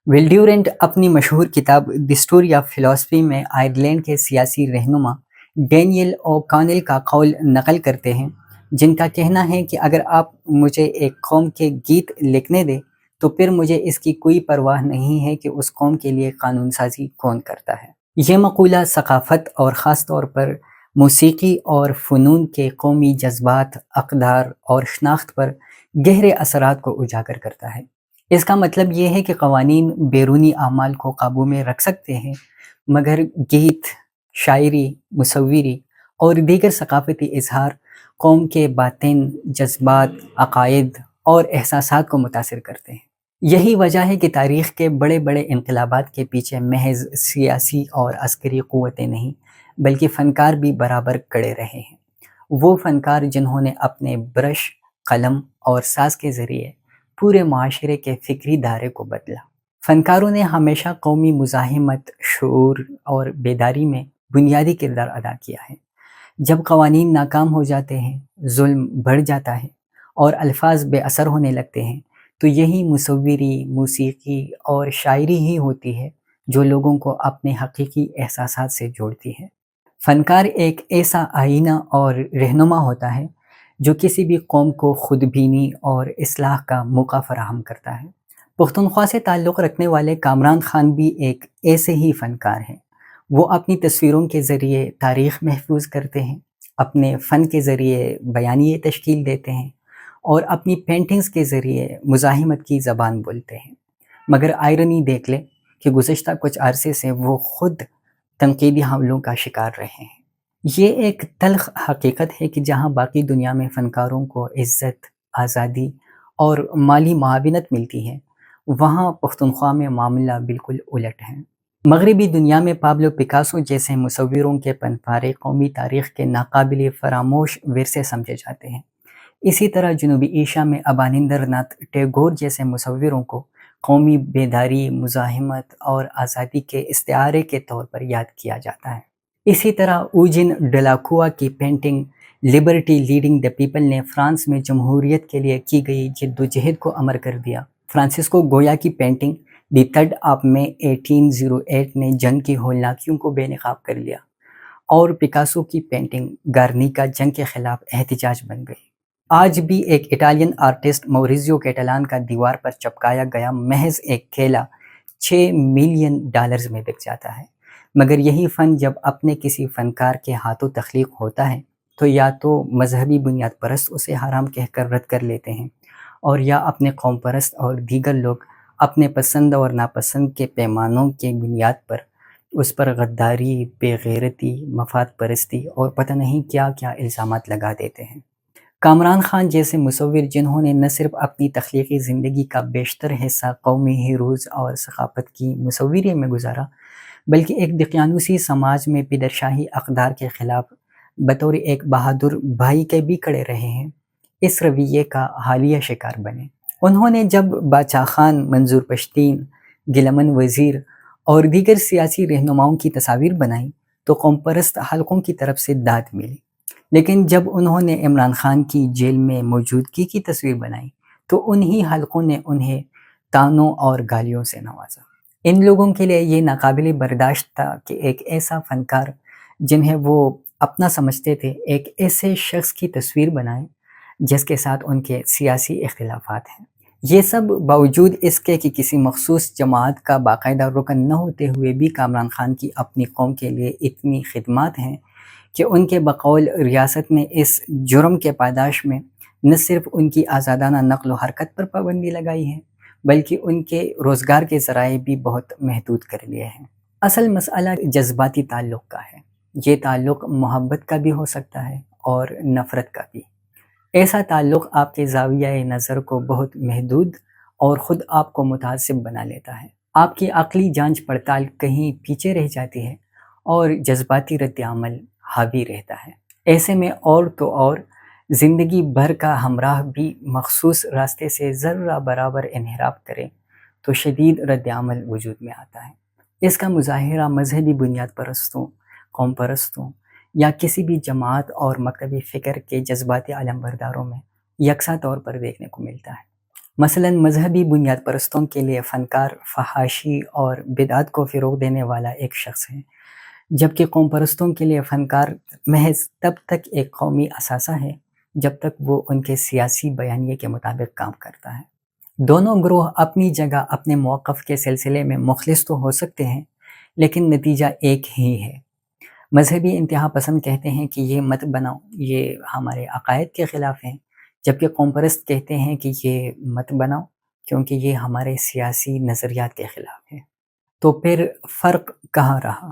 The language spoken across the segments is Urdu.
ول ڈیورنٹ اپنی مشہور کتاب دی اسٹوری آف فلاسفی میں آئرلینڈ کے سیاسی رہنما ڈینیل او کانل کا قول نقل کرتے ہیں، جن کا کہنا ہے کہ اگر آپ مجھے ایک قوم کے گیت لکھنے دیں تو پھر مجھے اس کی کوئی پرواہ نہیں ہے کہ اس قوم کے لیے قانون سازی کون کرتا ہے۔ یہ مقولہ ثقافت اور خاص طور پر موسیقی اور فنون کے قومی جذبات، اقدار اور شناخت پر گہرے اثرات کو اجاگر کرتا ہے۔ اس کا مطلب یہ ہے کہ قوانین بیرونی اعمال کو قابو میں رکھ سکتے ہیں، مگر گیت، شاعری، مصوری اور دیگر ثقافتی اظہار قوم کے باطن، جذبات، عقائد اور احساسات کو متاثر کرتے ہیں۔ یہی وجہ ہے کہ تاریخ کے بڑے بڑے انقلابات کے پیچھے محض سیاسی اور عسکری قوتیں نہیں، بلکہ فنکار بھی برابر کڑے رہے ہیں۔ وہ فنکار جنہوں نے اپنے برش، قلم اور ساز کے ذریعے پورے معاشرے کے فکری دھارے کو بدلا۔ فنکاروں نے ہمیشہ قومی مزاحمت، شعور اور بیداری میں بنیادی کردار ادا کیا ہے۔ جب قوانین ناکام ہو جاتے ہیں، ظلم بڑھ جاتا ہے اور الفاظ بے اثر ہونے لگتے ہیں، تو یہی مصوری، موسیقی اور شاعری ہی ہوتی ہے جو لوگوں کو اپنے حقیقی احساسات سے جوڑتی ہے۔ فنکار ایک ایسا آئینہ اور رہنما ہوتا ہے جو کسی بھی قوم کو خود بینی اور اصلاح کا موقع فراہم کرتا ہے۔ پختونخوا سے تعلق رکھنے والے کامران خان بھی ایک ایسے ہی فنکار ہیں۔ وہ اپنی تصویروں کے ذریعے تاریخ محفوظ کرتے ہیں، اپنے فن کے ذریعے بیانیے تشکیل دیتے ہیں اور اپنی پینٹنگز کے ذریعے مزاحمت کی زبان بولتے ہیں۔ مگر آئرنی دیکھ لیں کہ گزشتہ کچھ عرصے سے وہ خود تنقیدی حملوں کا شکار رہے ہیں۔ یہ ایک تلخ حقیقت ہے کہ جہاں باقی دنیا میں فنکاروں کو عزت، آزادی اور مالی معاونت ملتی ہے، وہاں پختونخوا میں معاملہ بالکل الٹ ہے۔ مغربی دنیا میں پابلو پیکاسو جیسے مصوروں کے پنپارے قومی تاریخ کے ناقابل فراموش ورثے سمجھے جاتے ہیں۔ اسی طرح جنوبی ایشیا میں ابانندر ناتھ ٹیگور جیسے مصوروں کو قومی بیداری، مزاحمت اور آزادی کے استعارے کے طور پر یاد کیا جاتا ہے۔ اسی طرح اوجن ڈیلاکوا کی painting Liberty leading the people نے فرانس میں جمہوریت کے لیے کی گئی جدوجہد کو امر کر دیا۔ فرانسسکو گویا کی پینٹنگ دی تھرڈ آف مئی 1808 نے جنگ کی ہولناکیوں کو بے نقاب کر لیا، اور پیکاسو کی پینٹنگ گارنیکا جنگ کے خلاف احتجاج بن گئی۔ آج بھی ایک اٹالین آرٹسٹ موریزیو کیٹالان کا دیوار پر چپکایا گیا محض ایک کیلا $6 ملین میں بک جاتا ہے۔ مگر یہی فن جب اپنے کسی فنکار کے ہاتھوں تخلیق ہوتا ہے تو یا تو مذہبی بنیاد پرست اسے حرام کہہ کر رد کر لیتے ہیں، اور یا اپنے قوم پرست اور دیگر لوگ اپنے پسند اور ناپسند کے پیمانوں کے بنیاد پر اس پر غداری، بے غیرتی، مفاد پرستی اور پتہ نہیں کیا کیا الزامات لگا دیتے ہیں۔ کامران خان جیسے مصور جنہوں نے نہ صرف اپنی تخلیقی زندگی کا بیشتر حصہ قومی ہیروز اور ثقافت کی مصوری میں گزارا، بلکہ ایک دقیانوسی سماج میں پدرشاہی اقدار کے خلاف بطور ایک بہادر بھائی کے بھی کھڑے رہے ہیں، اس رویے کا حالیہ شکار بنے۔ انہوں نے جب باچا خان، منظور پشتین، گلمن وزیر اور دیگر سیاسی رہنماؤں کی تصاویر بنائیں تو قوم پرست حلقوں کی طرف سے داد ملی، لیکن جب انہوں نے عمران خان کی جیل میں موجودگی کی تصویر بنائی تو انہی حلقوں نے انہیں طعنوں اور گالیوں سے نوازا۔ ان لوگوں کے لیے یہ ناقابل برداشت تھا کہ ایک ایسا فنکار جنہیں وہ اپنا سمجھتے تھے، ایک ایسے شخص کی تصویر بنائیں جس کے ساتھ ان کے سیاسی اختلافات ہیں۔ یہ سب باوجود اس کے کہ کسی مخصوص جماعت کا باقاعدہ رکن نہ ہوتے ہوئے بھی کامران خان کی اپنی قوم کے لیے اتنی خدمات ہیں کہ ان کے بقول ریاست نے اس جرم کے پاداش میں نہ صرف ان کی آزادانہ نقل و حرکت پر پابندی لگائی ہے، بلکہ ان کے روزگار کے ذرائع بھی بہت محدود کر لیے ہیں۔ اصل مسئلہ جذباتی تعلق کا ہے۔ یہ تعلق محبت کا بھی ہو سکتا ہے اور نفرت کا بھی۔ ایسا تعلق آپ کے زاویہ نظر کو بہت محدود اور خود آپ کو متعصب بنا لیتا ہے۔ آپ کی عقلی جانچ پڑتال کہیں پیچھے رہ جاتی ہے اور جذباتی رد عمل حاوی رہتا ہے۔ ایسے میں اور تو اور زندگی بھر کا ہمراہ بھی مخصوص راستے سے ذرہ برابر انحراف کرے تو شدید رد عمل وجود میں آتا ہے۔ اس کا مظاہرہ مذہبی بنیاد پرستوں، قوم پرستوں یا کسی بھی جماعت اور مکتبی فکر کے جذباتی علم برداروں میں یکساں طور پر دیکھنے کو ملتا ہے۔ مثلاً مذہبی بنیاد پرستوں کے لیے فنکار فحاشی اور بدعت کو فروغ دینے والا ایک شخص ہے، جبکہ قوم پرستوں کے لیے فنکار محض تب تک ایک قومی اثاثہ ہے جب تک وہ ان کے سیاسی بیانیے کے مطابق کام کرتا ہے۔ دونوں گروہ اپنی جگہ اپنے موقف کے سلسلے میں مخلص تو ہو سکتے ہیں، لیکن نتیجہ ایک ہی ہے۔ مذہبی انتہا پسند کہتے ہیں کہ یہ مت بناؤ، یہ ہمارے عقائد کے خلاف ہیں، جبکہ قوم پرست کہتے ہیں کہ یہ مت بناؤ کیونکہ یہ ہمارے سیاسی نظریات کے خلاف ہے۔ تو پھر فرق کہاں رہا؟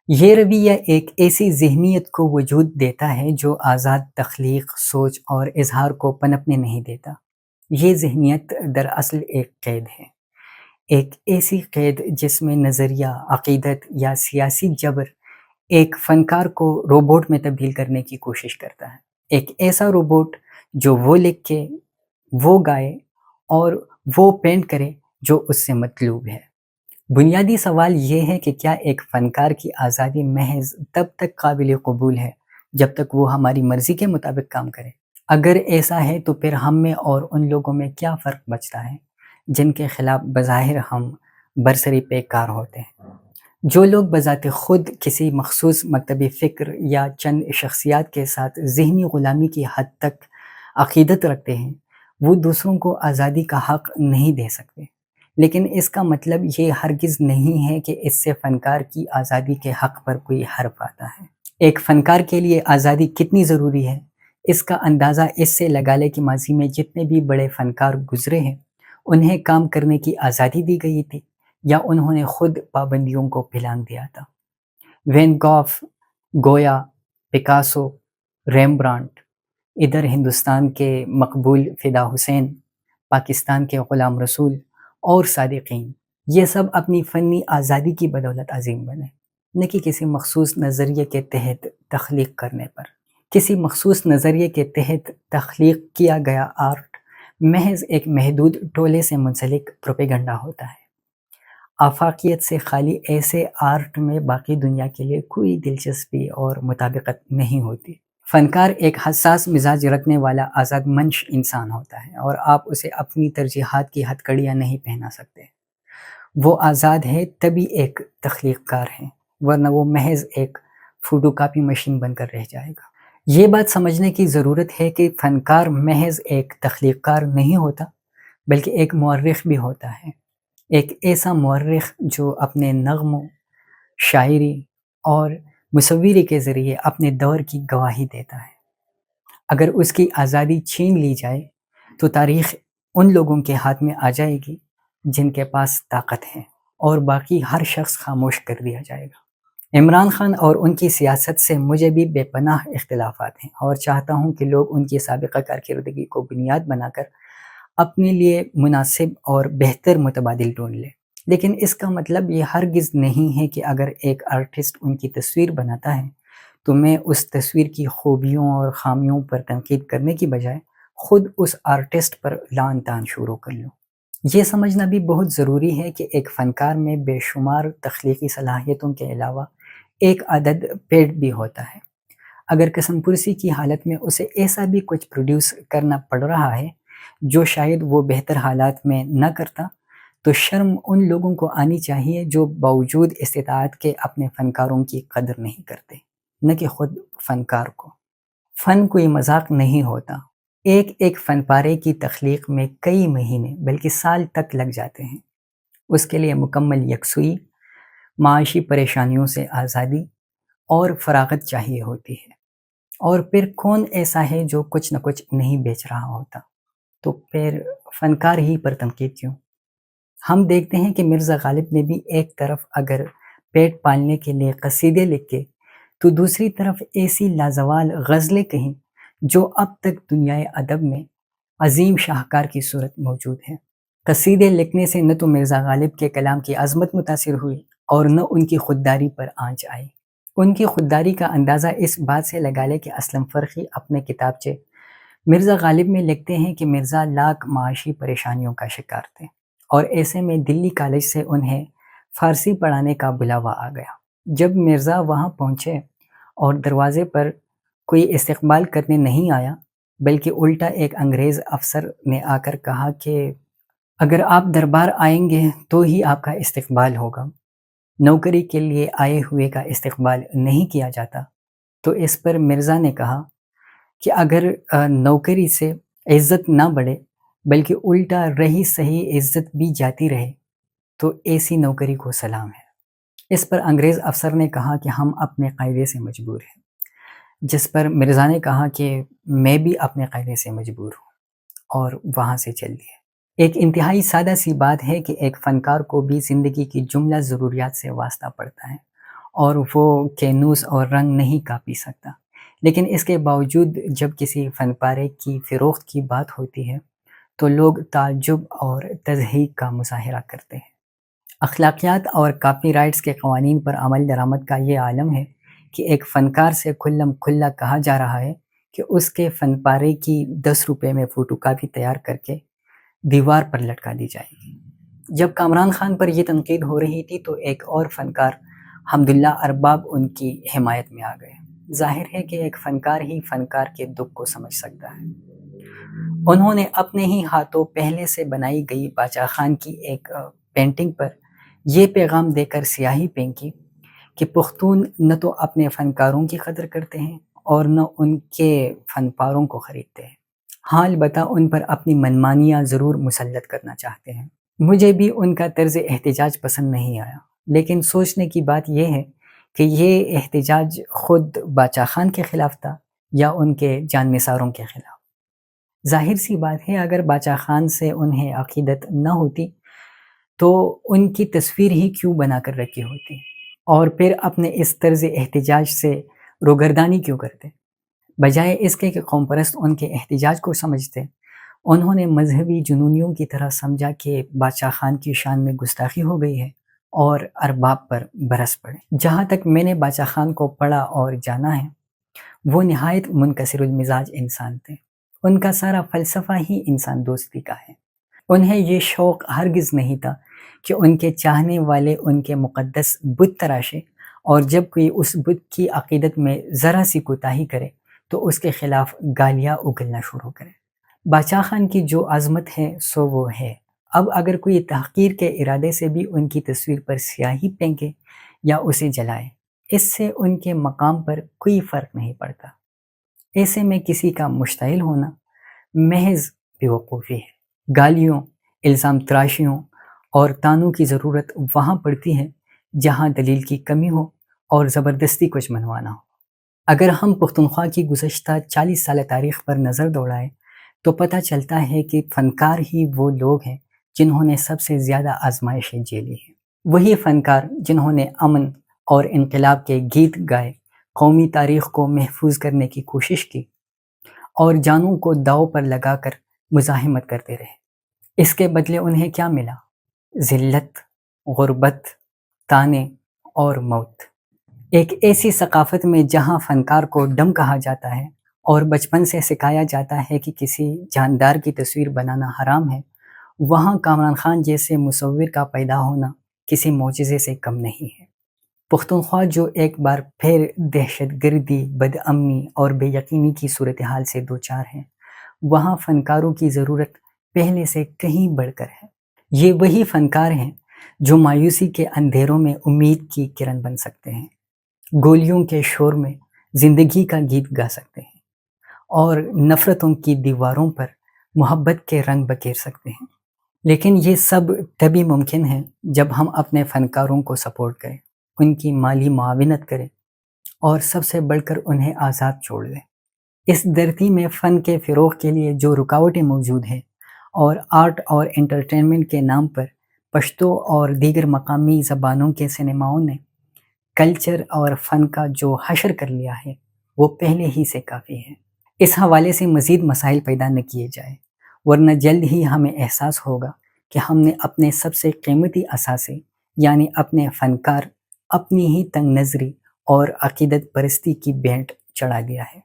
یہ رویہ ایک ایسی ذہنیت کو وجود دیتا ہے جو آزاد تخلیق، سوچ اور اظہار کو پنپنے نہیں دیتا۔ یہ ذہنیت دراصل ایک قید ہے، ایک ایسی قید جس میں نظریہ، عقیدت یا سیاسی جبر ایک فنکار کو روبوٹ میں تبدیل کرنے کی کوشش کرتا ہے، ایک ایسا روبوٹ جو وہ لکھے، وہ گائے اور وہ پینٹ کرے جو اس سے مطلوب ہے۔ بنیادی سوال یہ ہے کہ کیا ایک فنکار کی آزادی محض تب تک قابل قبول ہے جب تک وہ ہماری مرضی کے مطابق کام کرے؟ اگر ایسا ہے تو پھر ہم میں اور ان لوگوں میں کیا فرق بچتا ہے جن کے خلاف بظاہر ہم برسری پیکار ہوتے ہیں؟ جو لوگ بذات خود کسی مخصوص مکتبی فکر یا چند شخصیات کے ساتھ ذہنی غلامی کی حد تک عقیدت رکھتے ہیں، وہ دوسروں کو آزادی کا حق نہیں دے سکتے، لیکن اس کا مطلب یہ ہرگز نہیں ہے کہ اس سے فنکار کی آزادی کے حق پر کوئی حرف آتا ہے۔ ایک فنکار کے لیے آزادی کتنی ضروری ہے، اس کا اندازہ اس سے لگا لے کہ ماضی میں جتنے بھی بڑے فنکار گزرے ہیں، انہیں کام کرنے کی آزادی دی گئی تھی یا انہوں نے خود پابندیوں کو پھلانگ دیا تھا۔ وین گوف، گویا، پکاسو، ریمبرانٹ، ادھر ہندوستان کے مقبول فدا حسین، پاکستان کے غلام رسول اور صادقین، یہ سب اپنی فنی آزادی کی بدولت عظیم بنے، نہ کہ کسی مخصوص نظریے کے تحت تخلیق کرنے پر۔ کسی مخصوص نظریے کے تحت تخلیق کیا گیا آرٹ محض ایک محدود ٹولے سے منسلک پروپیگنڈا ہوتا ہے۔ آفاقیت سے خالی ایسے آرٹ میں باقی دنیا کے لیے کوئی دلچسپی اور مطابقت نہیں ہوتی۔ فنکار ایک حساس مزاج رکھنے والا آزاد منش انسان ہوتا ہے اور آپ اسے اپنی ترجیحات کی ہتھ کڑیاں نہیں پہنا سکتے۔ وہ آزاد ہے تبھی ایک تخلیق کار ہے، ورنہ وہ محض ایک فوٹو کاپی مشین بن کر رہ جائے گا۔ یہ بات سمجھنے کی ضرورت ہے کہ فنکار محض ایک تخلیق کار نہیں ہوتا، بلکہ ایک مورخ بھی ہوتا ہے، ایک ایسا مورخ جو اپنے نغموں، شاعری اور مصوری کے ذریعے اپنے دور کی گواہی دیتا ہے۔ اگر اس کی آزادی چھین لی جائے تو تاریخ ان لوگوں کے ہاتھ میں آ جائے گی جن کے پاس طاقت ہے، اور باقی ہر شخص خاموش کر دیا جائے گا۔ عمران خان اور ان کی سیاست سے مجھے بھی بے پناہ اختلافات ہیں، اور چاہتا ہوں کہ لوگ ان کی سابقہ کارکردگی کو بنیاد بنا کر اپنے لیے مناسب اور بہتر متبادل ڈھونڈ لیں، لیکن اس کا مطلب یہ ہرگز نہیں ہے کہ اگر ایک آرٹسٹ ان کی تصویر بناتا ہے تو میں اس تصویر کی خوبیوں اور خامیوں پر تنقید کرنے کی بجائے خود اس آرٹسٹ پر لعن طعن شروع کر لوں۔ یہ سمجھنا بھی بہت ضروری ہے کہ ایک فنکار میں بے شمار تخلیقی صلاحیتوں کے علاوہ ایک عدد پیٹ بھی ہوتا ہے۔ اگر قسم پرسی کی حالت میں اسے ایسا بھی کچھ پروڈیوس کرنا پڑ رہا ہے جو شاید وہ بہتر حالات میں نہ کرتا، تو شرم ان لوگوں کو آنی چاہیے جو باوجود استطاعت کے اپنے فنکاروں کی قدر نہیں کرتے، نہ کہ خود فنکار کو۔ فن کوئی مذاق نہیں ہوتا۔ ایک ایک فن پارے کی تخلیق میں کئی مہینے بلکہ سال تک لگ جاتے ہیں۔ اس کے لیے مکمل یکسوئی، معاشی پریشانیوں سے آزادی اور فراغت چاہیے ہوتی ہے۔ اور پھر کون ایسا ہے جو کچھ نہ کچھ نہیں بیچ رہا ہوتا؟ تو پھر فنکار ہی پر تنقید کیوں؟ ہم دیکھتے ہیں کہ مرزا غالب نے بھی ایک طرف اگر پیٹ پالنے کے لیے قصیدے لکھے تو دوسری طرف ایسی لازوال غزلیں کہیں جو اب تک دنیائے ادب میں عظیم شاہکار کی صورت موجود ہے۔ قصیدے لکھنے سے نہ تو مرزا غالب کے کلام کی عظمت متاثر ہوئی اور نہ ان کی خودداری پر آنچ آئی۔ ان کی خودداری کا اندازہ اس بات سے لگا لے کہ اسلم فرخی اپنے کتابچے مرزا غالب میں لکھتے ہیں کہ مرزا لاکھ معاشی پریشانیوں کا شکار تھے، اور ایسے میں دلی کالج سے انہیں فارسی پڑھانے کا بلاوا آ گیا۔ جب مرزا وہاں پہنچے اور دروازے پر کوئی استقبال کرنے نہیں آیا بلکہ الٹا ایک انگریز افسر نے آ کر کہا کہ اگر آپ دربار آئیں گے تو ہی آپ کا استقبال ہوگا، نوکری کے لیے آئے ہوئے کا استقبال نہیں کیا جاتا۔ تو اس پر مرزا نے کہا کہ اگر نوکری سے عزت نہ بڑھے بلکہ الٹا رہی صحیح عزت بھی جاتی رہے تو ایسی نوکری کو سلام ہے۔ اس پر انگریز افسر نے کہا کہ ہم اپنے قاعدے سے مجبور ہیں، جس پر مرزا نے کہا کہ میں بھی اپنے قاعدے سے مجبور ہوں، اور وہاں سے چل دیے۔ ایک انتہائی سادہ سی بات ہے کہ ایک فنکار کو بھی زندگی کی جملہ ضروریات سے واسطہ پڑتا ہے، اور وہ کینوس اور رنگ نہیں کاپی سکتا، لیکن اس کے باوجود جب کسی فن پارے کی فروخت کی بات ہوتی ہے تو لوگ تعجب اور تضحیک کا مظاہرہ کرتے ہیں۔ اخلاقیات اور کاپی رائٹس کے قوانین پر عمل درآمد کا یہ عالم ہے کہ ایک فنکار سے کھلم کھلا کہا جا رہا ہے کہ اس کے فن پارے کی 10 روپے میں فوٹو کاپی تیار کر کے دیوار پر لٹکا دی جائے گی۔ جب کامران خان پر یہ تنقید ہو رہی تھی تو ایک اور فنکار حمداللہ ارباب ان کی حمایت میں آ گئے۔ ظاہر ہے کہ ایک فنکار ہی فنکار کے دکھ کو سمجھ سکتا ہے۔ انہوں نے اپنے ہی ہاتھوں پہلے سے بنائی گئی باچا خان کی ایک پینٹنگ پر یہ پیغام دے کر سیاہی پھینکی کہ پختون نہ تو اپنے فنکاروں کی قدر کرتے ہیں اور نہ ان کے فن پاروں کو خریدتے ہیں، ہاں البتہ ان پر اپنی منمانیاں ضرور مسلط کرنا چاہتے ہیں۔ مجھے بھی ان کا طرز احتجاج پسند نہیں آیا، لیکن سوچنے کی بات یہ ہے کہ یہ احتجاج خود باچا خان کے خلاف تھا یا ان کے جان نثاروں کے خلاف۔ ظاہر سی بات ہے اگر باچا خان سے انہیں عقیدت نہ ہوتی تو ان کی تصویر ہی کیوں بنا کر رکھی ہوتی، اور پھر اپنے اس طرز احتجاج سے روگردانی کیوں کرتے؟ بجائے اس کے کہ قوم پرست ان کے احتجاج کو سمجھتے، انہوں نے مذہبی جنونیوں کی طرح سمجھا کہ باچا خان کی شان میں گستاخی ہو گئی ہے اور ارباب پر برس پڑے۔ جہاں تک میں نے باچا خان کو پڑھا اور جانا ہے، وہ نہایت منکسر المزاج انسان تھے۔ ان کا سارا فلسفہ ہی انسان دوستی کا ہے۔ انہیں یہ شوق ہرگز نہیں تھا کہ ان کے چاہنے والے ان کے مقدس بت تراشے، اور جب کوئی اس بت کی عقیدت میں ذرا سی کوتاہی کرے تو اس کے خلاف گالیاں اگلنا شروع کرے۔ باچا خان کی جو عظمت ہے سو وہ ہے۔ اب اگر کوئی تحقیر کے ارادے سے بھی ان کی تصویر پر سیاہی پھینکے یا اسے جلائے، اس سے ان کے مقام پر کوئی فرق نہیں پڑتا۔ ایسے میں کسی کا مشتعل ہونا محض بیوقوفی ہے۔ گالیوں، الزام تراشیوں اور تانوں کی ضرورت وہاں پڑتی ہے جہاں دلیل کی کمی ہو اور زبردستی کچھ منوانا ہو۔ اگر ہم پختونخوا کی گزشتہ 40 سالہ تاریخ پر نظر دوڑائیں تو پتہ چلتا ہے کہ فنکار ہی وہ لوگ ہیں جنہوں نے سب سے زیادہ آزمائشیں جھیلی ہیں۔ وہی فنکار جنہوں نے امن اور انقلاب کے گیت گائے، قومی تاریخ کو محفوظ کرنے کی کوشش کی اور جانوں کو داؤ پر لگا کر مزاحمت کرتے رہے۔ اس کے بدلے انہیں کیا ملا؟ ذلت، غربت، تانے اور موت۔ ایک ایسی ثقافت میں جہاں فنکار کو ڈم کہا جاتا ہے اور بچپن سے سکھایا جاتا ہے کہ کسی جاندار کی تصویر بنانا حرام ہے، وہاں کامران خان جیسے مصور کا پیدا ہونا کسی معجزے سے کم نہیں ہے۔ پختونخوا جو ایک بار پھر دہشت گردی، بد امنی اور بے یقینی کی صورتحال سے دوچار ہے، وہاں فنکاروں کی ضرورت پہلے سے کہیں بڑھ کر ہے۔ یہ وہی فنکار ہیں جو مایوسی کے اندھیروں میں امید کی کرن بن سکتے ہیں، گولیوں کے شور میں زندگی کا گیت گا سکتے ہیں، اور نفرتوں کی دیواروں پر محبت کے رنگ بکھیر سکتے ہیں۔ لیکن یہ سب تبھی ممکن ہے جب ہم اپنے فنکاروں کو سپورٹ کریں، ان کی مالی معاونت کریں اور سب سے بڑھ کر انہیں آزاد چھوڑ دیں۔ اس دھرتی میں فن کے فروغ کے لیے جو رکاوٹیں موجود ہیں، اور آرٹ اور انٹرٹینمنٹ کے نام پر پشتو اور دیگر مقامی زبانوں کے سنیماؤں نے کلچر اور فن کا جو حشر کر لیا ہے وہ پہلے ہی سے کافی ہے۔ اس حوالے سے مزید مسائل پیدا نہ کیے جائیں، ورنہ جلد ہی ہمیں احساس ہوگا کہ ہم نے اپنے سب سے قیمتی اثاثے یعنی اپنے فنکار اپنی ہی تنگ نظری اور عقیدت پرستی کی بھینٹ چڑھا دیا ہے۔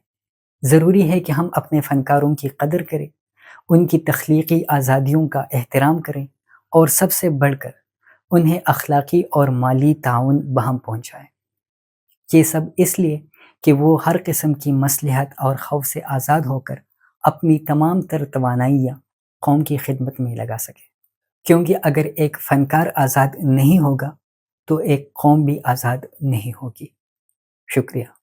ضروری ہے کہ ہم اپنے فنکاروں کی قدر کریں، ان کی تخلیقی آزادیوں کا احترام کریں، اور سب سے بڑھ کر انہیں اخلاقی اور مالی تعاون بہم پہنچائیں۔ یہ سب اس لیے کہ وہ ہر قسم کی مصلحت اور خوف سے آزاد ہو کر اپنی تمام تر توانائیاں قوم کی خدمت میں لگا سکے، کیونکہ اگر ایک فنکار آزاد نہیں ہوگا تو ایک قوم بھی آزاد نہیں ہوگی۔ شکریہ۔